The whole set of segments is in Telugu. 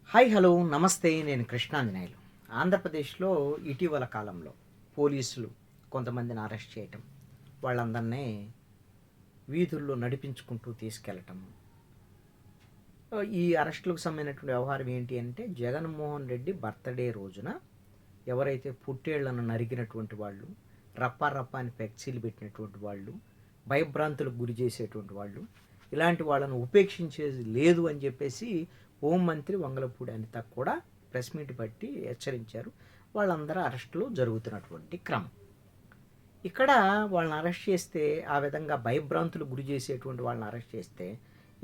హాయ్ హలో నమస్తే. నేను కృష్ణాంజనేయులు. ఆంధ్రప్రదేశ్లో ఇటీవల కాలంలో పోలీసులు కొంతమందిని అరెస్ట్ చేయటం, వాళ్ళందరినీ వీధుల్లో నడిపించుకుంటూ తీసుకెళ్ళటం. ఈ అరెస్టులకు సంబంధించినటువంటి వ్యవహారం ఏంటి అంటే, జగన్మోహన్ రెడ్డి బర్త్డే రోజున ఎవరైతే పుట్టేళ్లను నరికినటువంటి వాళ్ళు, రప్పా రప్పా అని ఫ్లెక్సీలు పెట్టినటువంటి వాళ్ళు, భయభ్రాంతులకు గురి చేసేటువంటి వాళ్ళు, ఇలాంటి వాళ్ళను ఉపేక్షించేది లేదు అని చెప్పేసి హోంమంత్రి వంగలపూడి అనిత కూడా ప్రెస్ మీట్ బట్టి హెచ్చరించారు. వాళ్ళందరూ అరెస్టులు జరుగుతున్నటువంటి క్రమం. ఇక్కడ వాళ్ళని అరెస్ట్ చేస్తే, ఆ విధంగా భయభ్రాంతులు గురి చేసేటువంటి వాళ్ళని అరెస్ట్ చేస్తే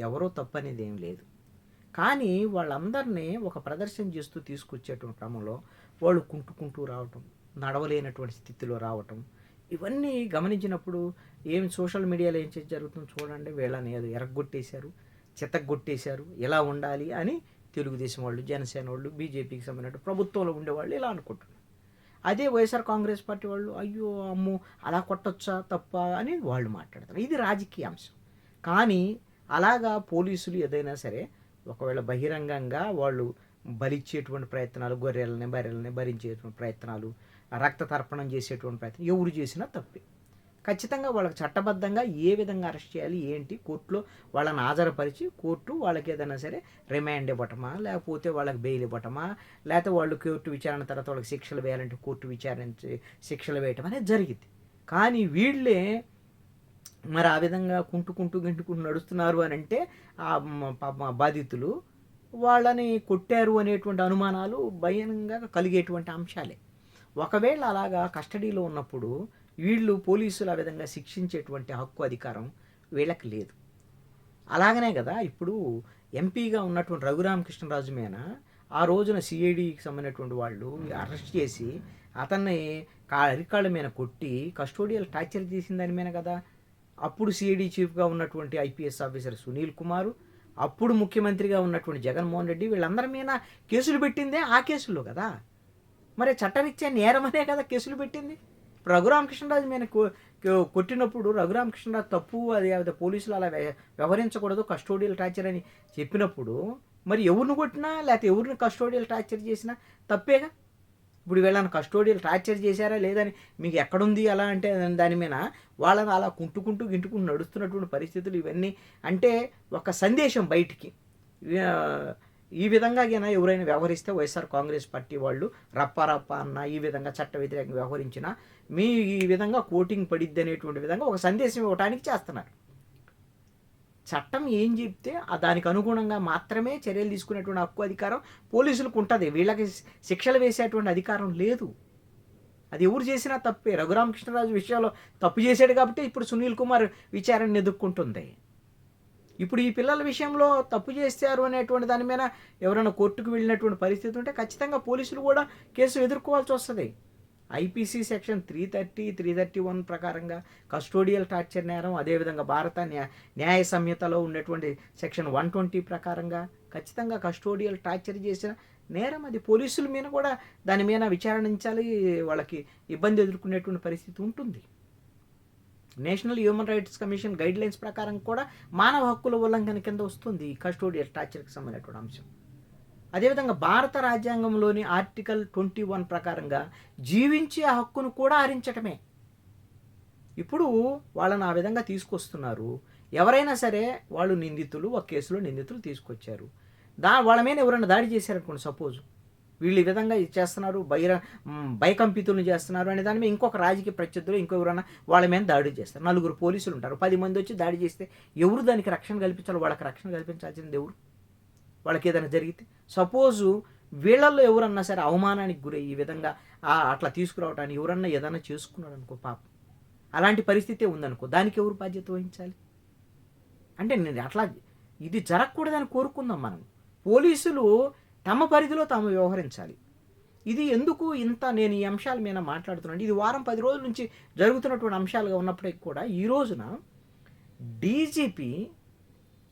ఎవరో తప్పనేది ఏం లేదు. కానీ వాళ్ళందరినీ ఒక ప్రదర్శన చేస్తూ తీసుకొచ్చేటువంటి క్రమంలో వాళ్ళు కుంటుకుంటూ రావటం, నడవలేనటువంటి స్థితిలో రావటం, ఇవన్నీ గమనించినప్పుడు ఏం సోషల్ మీడియాలో ఏం జరుగుతుందో చూడండి. వీళ్ళని ఏదో ఎరగొట్టేశారు, చితగ్గొట్టేశారు, ఎలా ఉండాలి అని తెలుగుదేశం వాళ్ళు, జనసేన వాళ్ళు, బీజేపీకి సంబంధించిన ప్రభుత్వంలో ఉండేవాళ్ళు ఇలా అనుకుంటున్నారు. అదే వైఎస్ఆర్ కాంగ్రెస్ పార్టీ వాళ్ళు అయ్యో అమ్మో అలా కొట్టొచ్చా తప్ప అని వాళ్ళు మాట్లాడతారు. ఇది రాజకీయ అంశం. కానీ అలాగా పోలీసులు ఏదైనా సరే ఒకవేళ బహిరంగంగా వాళ్ళు బలిచ్చేటువంటి ప్రయత్నాలు, బర్రెల్ని భరించేటువంటి ప్రయత్నాలు, రక్త తర్పణం చేసేటువంటి ప్రయత్నం ఎవరు చేసినా తప్పే. ఖచ్చితంగా వాళ్ళకి చట్టబద్ధంగా ఏ విధంగా అరెస్ట్ చేయాలి ఏంటి, కోర్టులో వాళ్ళని హాజరుపరిచి కోర్టు వాళ్ళకి ఏదైనా సరే రిమాండ్ ఇవ్వటమా, లేకపోతే వాళ్ళకి బెయిల్ ఇవ్వటమా, లేకపోతే వాళ్ళు కోర్టు విచారణ తర్వాత వాళ్ళకి శిక్షలు వేయాలంటే కోర్టు విచారించి శిక్షలు వేయటం అనేది జరిగింది. కానీ వీళ్ళే మరి ఆ విధంగా గింటుకుంటూ నడుస్తున్నారు అని అంటే బాధితులు వాళ్ళని కొట్టారు అనేటువంటి అనుమానాలు భయంగా కలిగేటువంటి అంశాలే. ఒకవేళ అలాగా కస్టడీలో ఉన్నప్పుడు వీళ్ళు పోలీసులు ఆ విధంగా శిక్షించేటువంటి హక్కు, అధికారం వీళ్ళకి లేదు. అలాగనే కదా ఇప్పుడు ఎంపీగా ఉన్నటువంటి రఘురామకృష్ణరాజు మీద ఆ రోజున సిఐడికి సంబంధించినటువంటి వాళ్ళు అరెస్ట్ చేసి అతన్ని అరికాళ్ళ మీద కొట్టి కస్టోడియల్ టార్చర్ చేసిన దాని మీద కదా అప్పుడు సిఐడి చీఫ్గా ఉన్నటువంటి ఐపీఎస్ ఆఫీసర్ సునీల్ కుమారు, అప్పుడు ముఖ్యమంత్రిగా ఉన్నటువంటి జగన్మోహన్ రెడ్డి, వీళ్ళందరి మీద కేసులు పెట్టిందే ఆ కేసుల్లో కదా. మరి చట్టరీత్యా నేరమనే కదా కేసులు పెట్టింది. ఇప్పుడు రఘురామకృష్ణరాజు మీద కొట్టినప్పుడు రఘురామకృష్ణరాజు తప్పు, అది పోలీసులు అలా వ్యవహరించకూడదు, కస్టోడియల్ టార్చర్ అని చెప్పినప్పుడు మరి ఎవరిని కొట్టినా లేకపోతే ఎవరిని కస్టోడియల్ టార్చర్ చేసినా తప్పేగా. ఇప్పుడు వీళ్ళని కస్టోడియల్ టార్చర్ చేశారా లేదని మీకు ఎక్కడుంది అలా అంటే దాని మీద వాళ్ళని అలా గింటుకుంటూ నడుస్తున్నటువంటి పరిస్థితులు ఇవన్నీ అంటే ఒక సందేశం బయటికి. ఈ విధంగా ఎవరైనా వ్యవహరిస్తే వైఎస్ఆర్ కాంగ్రెస్ పార్టీ వాళ్ళు రప్ప అన్న ఈ విధంగా చట్ట వ్యతిరేకంగా వ్యవహరించినా మీ ఈ విధంగా కోటింగ్ పడిద్ది అనేటువంటి విధంగా ఒక సందేశం ఇవ్వడానికి చేస్తున్నారు. చట్టం ఏం చెప్తే దానికి అనుగుణంగా మాత్రమే చర్యలు తీసుకునేటువంటి హక్కు, అధికారం పోలీసులకు ఉంటుంది. వీళ్ళకి శిక్షలు వేసేటువంటి అధికారం లేదు. అది ఎవరు చేసినా తప్పే. రఘురామకృష్ణరాజు విషయంలో తప్పు చేశాడు కాబట్టి ఇప్పుడు సునీల్ కుమార్ విచారణ ఎదుర్కొంటుంది. ఇప్పుడు ఈ పిల్లల విషయంలో తప్పు చేశారు అనేటువంటి దాని మీద ఎవరైనా కోర్టుకు వెళ్ళినటువంటి పరిస్థితి ఉంటే ఖచ్చితంగా పోలీసులు కూడా కేసు ఎదుర్కోవాల్సి వస్తుంది. ఐపీసీ సెక్షన్ 330, 331 ప్రకారంగా కస్టోడియల్ టార్చర్ నేరం, అదేవిధంగా భారత న్యాయ సంహితలో ఉన్నటువంటి సెక్షన్ 120 ప్రకారంగా ఖచ్చితంగా కస్టోడియల్ టార్చర్ చేసిన నేరం అది పోలీసుల మీద కూడా దాని మీద విచారించాలి, వాళ్ళకి ఇబ్బంది ఎదుర్కొనేటువంటి పరిస్థితి ఉంటుంది. National human rights commission guidelines ప్రకారం కూడా మానవ హక్కుల ఉల్లంఘన కింద వస్తుంది కస్టోడియల్ టార్చర్కి సంబంధించినటువంటి అంశం. అదేవిధంగా భారత రాజ్యాంగంలోని ఆర్టికల్ 21 ప్రకారంగా జీవించే హక్కును కూడా హరించటమే. ఇప్పుడు వాళ్ళని ఆ విధంగా తీసుకొస్తున్నారు. ఎవరైనా సరే వాళ్ళు నిందితులు, ఒక కేసులో నిందితులు తీసుకొచ్చారు. వాళ్ళ మీద ఎవరైనా దాడి చేశారనుకోండి, సపోజ్ వీళ్ళు ఈ విధంగా చేస్తున్నారు, భయకంపితులను చేస్తున్నారు అనే దాని మీద ఇంకొక రాజకీయ ప్రత్యర్థులు ఎవరైనా వాళ్ళ మీద దాడి చేస్తారు. 4 పోలీసులు ఉంటారు, 10 మంది వచ్చి దాడి చేస్తే ఎవరు దానికి రక్షణ కల్పించాలి? వాళ్ళకి రక్షణ కల్పించాల్సింది ఎవరు? వాళ్ళకి ఏదైనా జరిగితే సపోజు వీళ్ళల్లో ఎవరన్నా సరే అవమానానికి గురై ఈ విధంగా అట్లా తీసుకురావడానికి ఎవరన్నా ఏదైనా చేసుకున్నాడు అనుకో, పాపం అలాంటి పరిస్థితే ఉందనుకో, దానికి ఎవరు బాధ్యత వహించాలి? అంటే నేను అట్లా ఇది జరగకూడదని కోరుకుందాం మనం. పోలీసులు తమ పరిధిలో తాము వ్యవహరించాలి. ఇది ఎందుకు ఇంత నేను ఈ అంశాల మీద మాట్లాడుతున్నాను, ఇది వారం 10 రోజుల నుంచి జరుగుతున్నటువంటి అంశాలుగా ఉన్నప్పటికీ కూడా ఈ రోజున డీజీపీ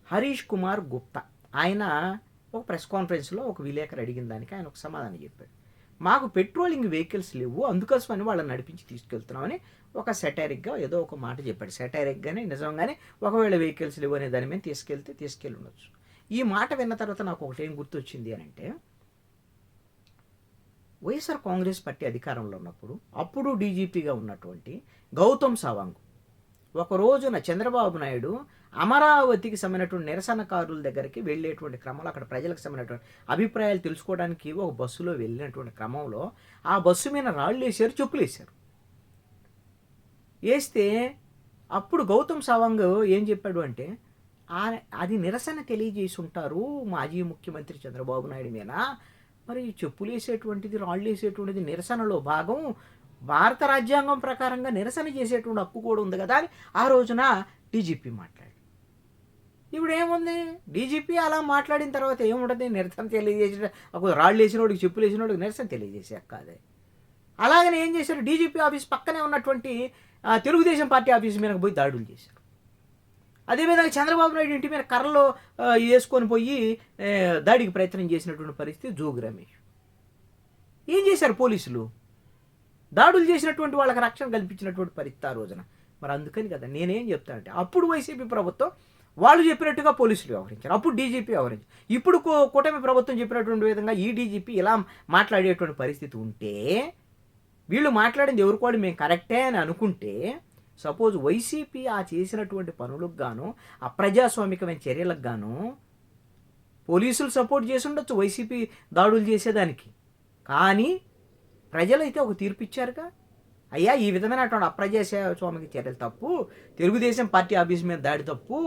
హరీష్ కుమార్ గుప్తా ఆయన ఒక ప్రెస్ కాన్ఫరెన్స్లో ఒక విలేకరు అడిగిన దానికి ఆయన ఒక సమాధానం చెప్పాడు. మాకు పెట్రోలింగ్ వెహికల్స్ లేవు, అందుకోసమని వాళ్ళని నడిపించి తీసుకెళ్తున్నామని ఒక సెటైరిక్గా ఏదో ఒక మాట చెప్పాడు. సెటైరిక్గానే నిజంగానే ఒకవేళ వెహికల్స్ లేవు అనే దాని మీద తీసుకెళ్ళి ఉండొచ్చు. ఈ మాట విన్న తర్వాత నాకు ఒకటేం గుర్తొచ్చింది అని అంటే, వైఎస్ఆర్ కాంగ్రెస్ పార్టీ అధికారంలో ఉన్నప్పుడు అప్పుడు డీజీపీగా ఉన్నటువంటి గౌతమ్ సవాంగ్ ఒక రోజున చంద్రబాబు నాయుడు అమరావతికి సంబంధించినటువంటి నిరసనకారుల దగ్గరికి వెళ్ళేటువంటి క్రమంలో అక్కడ ప్రజలకు సంబంధించినటువంటి అభిప్రాయాలు తెలుసుకోవడానికి ఒక బస్సులో వెళ్ళినటువంటి క్రమంలో ఆ బస్సు మీద రాళ్ళు వేసారు, చెప్పులు వేశారు. వేస్తే అప్పుడు గౌతమ్ సవాంగ్ ఏం చెప్పాడు అంటే, అది నిరసన తెలియజేసి ఉంటారు మాజీ ముఖ్యమంత్రి చంద్రబాబు నాయుడు మీద, మరి చెప్పులు వేసేటువంటిది రాళ్ళు వేసేటువంటిది నిరసనలో భాగం, భారత రాజ్యాంగం ప్రకారంగా నిరసన చేసేటువంటి హక్కు కూడా ఉంది కదా అని ఆ రోజున డీజీపీ మాట్లాడు. ఇప్పుడు ఏముంది, డీజీపీ అలా మాట్లాడిన తర్వాత ఏముంటుంది, నిరసన తెలియజేసిన ఒక రాళ్ళు వేసినోడికి చెప్పులు వేసినోడికి నిరసన తెలియజేసే కాదే. అలాగనే ఏం చేశారు, డీజీపీ ఆఫీస్ పక్కనే ఉన్నటువంటి తెలుగుదేశం పార్టీ ఆఫీస్ మీదకి పోయి దాడులు చేశారు. అదేవిధంగా చంద్రబాబు నాయుడు ఇంటి మీద కర్రలో వేసుకొని పోయి దాడికి ప్రయత్నం చేసినటువంటి పరిస్థితి జోగి రమేష్. ఏం చేశారు పోలీసులు, దాడులు చేసినటువంటి వాళ్ళకి రక్షణ కల్పించినటువంటి పరిస్థితి ఆ రోజున. మరి అందుకని కదా నేనేం చెప్తానంటే, అప్పుడు వైసీపీ ప్రభుత్వం వాళ్ళు చెప్పినట్టుగా పోలీసులు వ్యవహరించారు, అప్పుడు డీజీపీ వ్యవహరించారు. ఇప్పుడు కూటమి ప్రభుత్వం చెప్పినటువంటి విధంగా ఈ డీజీపీ ఇలా మాట్లాడేటువంటి పరిస్థితి ఉంటే, వీళ్ళు మాట్లాడింది ఎవరికి వాళ్ళు మేము కరెక్టే అని అనుకుంటే, సపోజ్ వైసీపీ ఆ చేసినటువంటి పనులకు గాను అప్రజాస్వామికమైన చర్యలకు గాను పోలీసులు సపోర్ట్ చేసి ఉండొచ్చు వైసీపీ దాడులు చేసేదానికి. కానీ ప్రజలైతే ఒక తీర్పు ఇచ్చారుగా, అయ్యా ఈ విధమైనటువంటి అప్రజాస్వామిక చర్యలు తప్పు, తెలుగుదేశం పార్టీ ఆఫీస్ మీద దాడి తప్పు,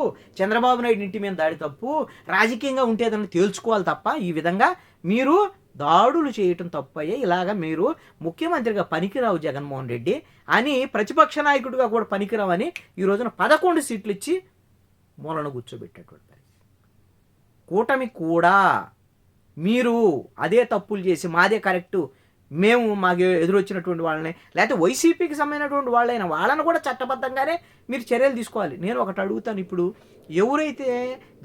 చంద్రబాబు నాయుడు ఇంటి మీద దాడి తప్పు, రాజకీయంగా ఉంటేదని తేల్చుకోవాలి తప్ప ఈ విధంగా మీరు దాడులు చేయటం తప్పయ్యే, ఇలాగా మీరు ముఖ్యమంత్రిగా పనికిరావు జగన్మోహన్ రెడ్డి అని, ప్రతిపక్ష నాయకుడిగా కూడా పనికిరావు అని ఈ రోజున 11 సీట్లు ఇచ్చి మూలన కూర్చోబెట్టేటువంటి పరిస్థితి. కూటమి కూడా మీరు అదే తప్పులు చేసి మాదే కరెక్టు, మేము మాకు ఎదురొచ్చినటువంటి వాళ్ళని లేకపోతే వైసీపీకి సంబంధించినటువంటి వాళ్ళైనా వాళ్ళని కూడా చట్టబద్ధంగానే మీరు చర్యలు తీసుకోవాలి. నేను ఒకటి అడుగుతాను, ఇప్పుడు ఎవరైతే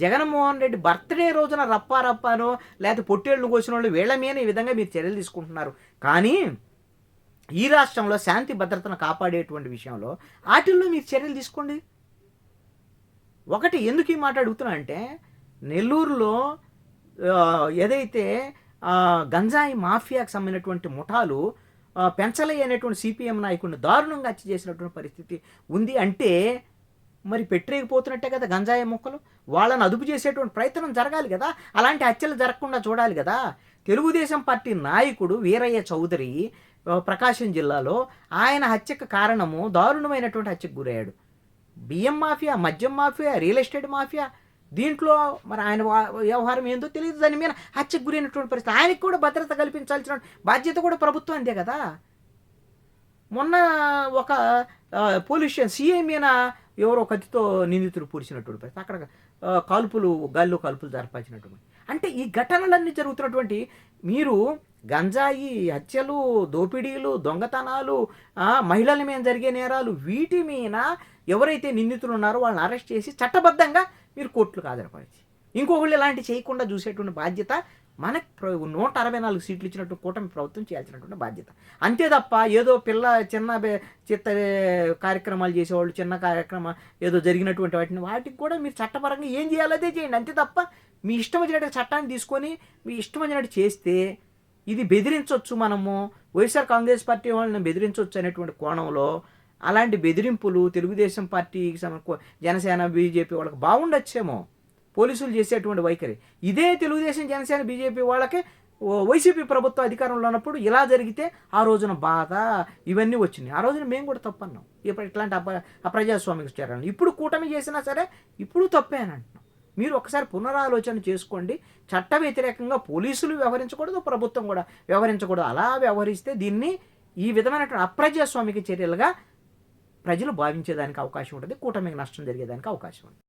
జగన్మోహన్ రెడ్డి బర్త్డే రోజున రప్పానో లేకపోతే పొట్టేళ్ళు కోసిన వాళ్ళు వీళ్ళ మీద ఈ విధంగా మీరు చర్యలు తీసుకుంటున్నారు, కానీ ఈ రాష్ట్రంలో శాంతి భద్రతను కాపాడేటువంటి విషయంలో వాటిల్లో మీరు చర్యలు తీసుకోండి. ఒకటి ఎందుకు ఈ మాట అడుగుతున్నా అంటే, నెల్లూరులో ఏదైతే గంజాయి మాఫియాకి సంబంధించినటువంటి ముఠాలు పెంచలయ్య అనేటువంటి సిపిఎం నాయకుడిని దారుణంగా హత్య చేసినటువంటి పరిస్థితి ఉంది అంటే, మరి పెట్టలేకపోతున్నట్టే కదా గంజాయి మొక్కలు, వాళ్ళని అదుపు చేసేటువంటి ప్రయత్నం జరగాలి కదా, అలాంటి హత్యలు జరగకుండా చూడాలి కదా. తెలుగుదేశం పార్టీ నాయకుడు వీరయ్య చౌదరి ప్రకాశం జిల్లాలో ఆయన హత్యకు కారణము దారుణమైనటువంటి హత్యకు గురయ్యాడు. బియ్యం మాఫియా, మద్యం మాఫియా, రియల్ ఎస్టేట్ మాఫియా, దీంట్లో మరి ఆయన వ్యవహారం ఏందో తెలియదు, దాని మీద హత్యకు గురైనటువంటి పరిస్థితి. ఆయనకు కూడా భద్రత కల్పించాల్సిన బాధ్యత కూడా ప్రభుత్వం అంతే కదా. మొన్న ఒక పోలీస్ స్టేషన్ సిఐ మీద ఎవరో కత్తితో నిందితులు పూడ్చినటువంటి పరిస్థితి, అక్కడ గాల్లో కాల్పులు జరపాల్సినటువంటి. అంటే ఈ ఘటనలన్నీ జరుగుతున్నటువంటి, మీరు గంజాయి హత్యలు, దోపిడీలు, దొంగతనాలు, మహిళల మీద జరిగే నేరాలు, వీటి మీద ఎవరైతే నిందితులు ఉన్నారో వాళ్ళని అరెస్ట్ చేసి చట్టబద్ధంగా మీరు కోర్టులకు హాజరుపరిచి ఇంకొకళ్ళు ఇలాంటి చేయకుండా చూసేటువంటి బాధ్యత మనకు 164 సీట్లు ఇచ్చినట్టు కూటమి ప్రభుత్వం చేయాల్సినటువంటి బాధ్యత. అంతే తప్ప ఏదో చిన్న కార్యక్రమాలు చేసేవాళ్ళు, చిన్న కార్యక్రమం ఏదో జరిగినటువంటి వాటికి కూడా మీరు చట్టపరంగా ఏం చేయాలో అదే చేయండి. అంతే తప్ప మీ ఇష్టం వచ్చినట్టు చట్టాన్ని తీసుకొని మీ ఇష్టం వచ్చినట్టు చేస్తే ఇది బెదిరించవచ్చు, మనము వైఎస్ఆర్ కాంగ్రెస్ పార్టీ వాళ్ళని బెదిరించవచ్చు అనేటువంటి కోణంలో అలాంటి బెదిరింపులు తెలుగుదేశం పార్టీకి జనసేన బీజేపీ వాళ్ళకి బాగుండొచ్చేమో పోలీసులు చేసేటువంటి వైఖరి. ఇదే తెలుగుదేశం జనసేన బీజేపీ వాళ్ళకి వైసీపీ ప్రభుత్వం అధికారంలో ఉన్నప్పుడు ఇలా జరిగితే ఆ రోజున బాధ ఇవన్నీ వచ్చినాయి. ఆ రోజున మేము కూడా తప్పన్నాం ఇట్లాంటి అప్రజాస్వామిక చర్యలు. ఇప్పుడు కూటమి చేసినా సరే ఇప్పుడు తప్పే అని అంటున్నాం. మీరు ఒకసారి పునరాలోచన చేసుకోండి. చట్ట వ్యతిరేకంగా పోలీసులు వ్యవహరించకూడదు, ప్రభుత్వం కూడా వ్యవహరించకూడదు. అలా వ్యవహరిస్తే దీన్ని ఈ విధమైనటువంటి అప్రజాస్వామిక చర్యలుగా ప్రజలు భావించేదానికి అవకాశం ఉంటుంది, కూటమికి నష్టం జరిగేదానికి అవకాశం ఉంది.